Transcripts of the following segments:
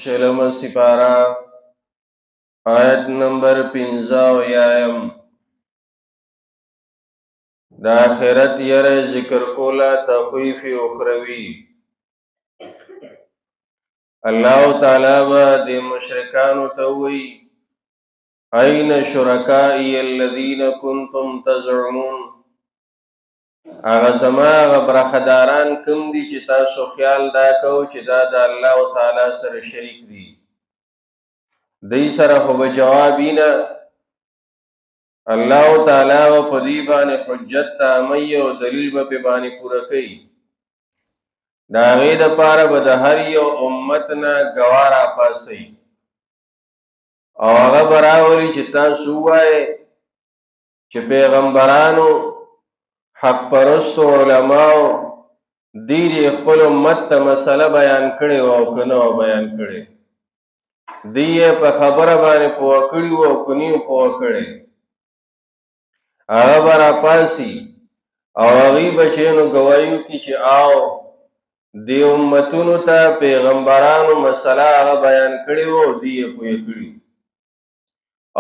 شلم سپارہ آیت نمبر 15 د آخرت یره ذکر کولا تخویف اخروی. الله تعالی با د مشرکانو ته وی این شرکائی الذین کنتم تزعمون، هغه زما هغه برخداران کوم دي چې تاسو خیال دا کو چې دا د الله تعالی سره شریک دي. دی سره خو به جوابینا الله تعالی و په دې باندې حجت تامی او دلیل به په باندې پوره کوي. د هغې دپاره به د هر یو امت نه ګواه راپاڅوي او هغه به راولي چې تاسو ووایئ چې پیغمبرانو حق پرستو علماو دی خپل امت ته مسله بیان کړې او که نه بیان کړې، دی یې په خبره باندې پوه کړي وو او که نه یې پوه کړی. هغه به راپاڅي او هغوی به چې نو ګوایي وکړي چې آو دې امتونو ته پیغمبرانو مسله هغه بیان کړې وو او دی یې پوه کړي.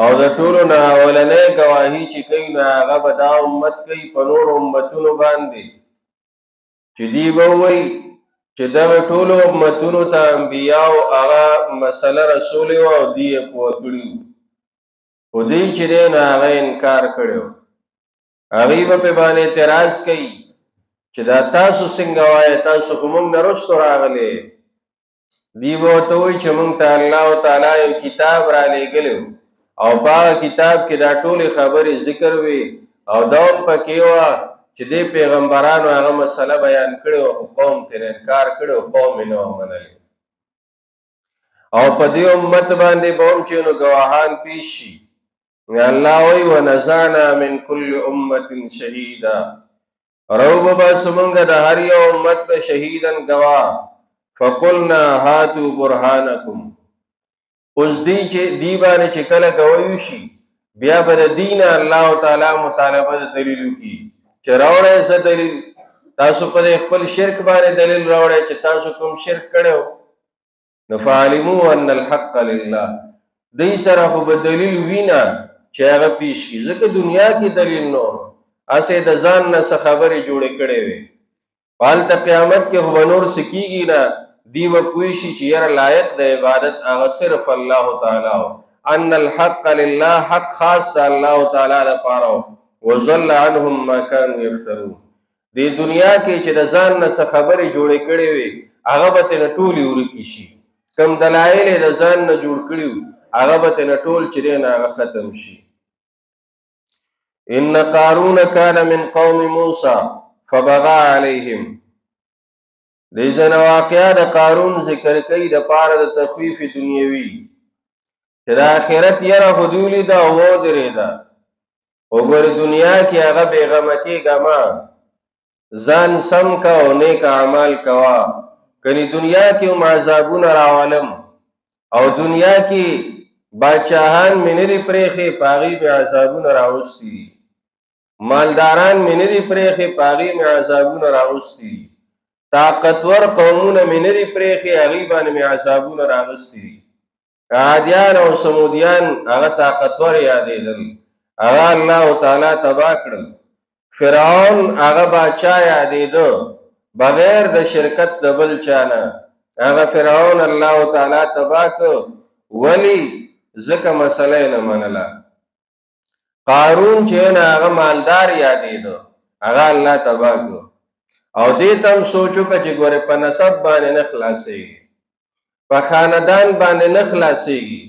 او د ټولو نه اولنۍ ګواهي چې کوي نو هغه به دا امت کوي په نورو امتونو باندې چې دی به ووایي چې دغه ټولو امتونو ته انبیاو هغه مسله رسولې وه او دی یې پوه کړي وو، خو دی چې دی نو هغه انکار کړی و. هغوی به پې باندې اعتراض کوي چې دا تاسو څنګه وایئ، تاسو خو موږ نه وروسته راغلی. دی به ورته وایي چې موږ ته الله تعالی یو کتاب رالیږلی و او په هغه کتاب کې دا ټولې خبرې ذکر وي او دا هم پکې وه چې دې پیغمبرانو هغه مسله بیان کړې وه خو قوم ترې انکار کړی و، قوم یې نه وه منلې. او په دې امت باندې به هم چې نو ګواهان پیش شي. الله وایي ونزعنا من کل امت شهیدا، راوباسو موږ د هر یو امت نه شهیدن ګواه. فقلنا هاتوا برهانکم، اوس دی باندې چې کله ګواهي وشي بیا به د دې نه الله تعالی مطالبه د دلیل وکړي چې راوړئ څه دلیل، تاسو په خپل شرک باندې دلیل راوړئ چې تاسو کوم شرک کړی و. نو فعلموا ان الحق لله، دی سره خو به دلیل وینه چې هغه پیش کړي، ځکه دنیا کې دلیل نه و، هسې د ځان نه څه خبرې جوړې کړې وې. هلته قیامت کې خو به نور څه کېږي نه، دی به پوه شي چې یاره لایق د عبادت هغه صرف الله تعالی و. ان الحق لله، حق خاص د الله تعالی لپاره و. وضل عنهم ما كانوا یفترون، دې دنیا کې چې د ځان نه څه خبرې جوړې کړې وې هغه به ترې نه ټولې ورکې شي. کوم دلایل یې د ځان نه جوړ کړي وو هغه به ترې نه ټول چې دی نه هغه ختم شي. ان قارون کان من قوم موسی فبغى علیهم، دې ځنه واقعه د قارون ذکر کوي د پاره د تخویف دنیوي چې د آخرت یره خو دې ولیده او ودرېده. وګورې دنیا کې هغه بېغمه کېږه مه، ځان سم که او نیک اعمال کوه، کنې دنیا کې هم عذابونه راولم او دنیا کې باچاهان مې نه دي پرېښې په هغې مې عذابونه راوستي دي، مالداران مې نه دي پرېښې په هغې مې عذابونه راوستي دي، طاقتور قومونه مې نه دي پرېښې هغې باندې مې عذابونه راغستي دي. عادیان او سمودیان هغه طاقتور یادېدل، هغه الله تعالی تباه کړل. فرعون هغه باچا یادېده بغیر د شرکت د بل چا نه، هغه فرعون الله تعالی تباه کړ. ولې؟ ځکه مسله یې نه منله. قارون چې نه هغه مالدار یادېده، هغه الله تباه کړ. او دې ته هم سوچ وکړه چې ګورې په نسب باندې نه خلاصېږي، په خاندان باندې نه خلاصېږي،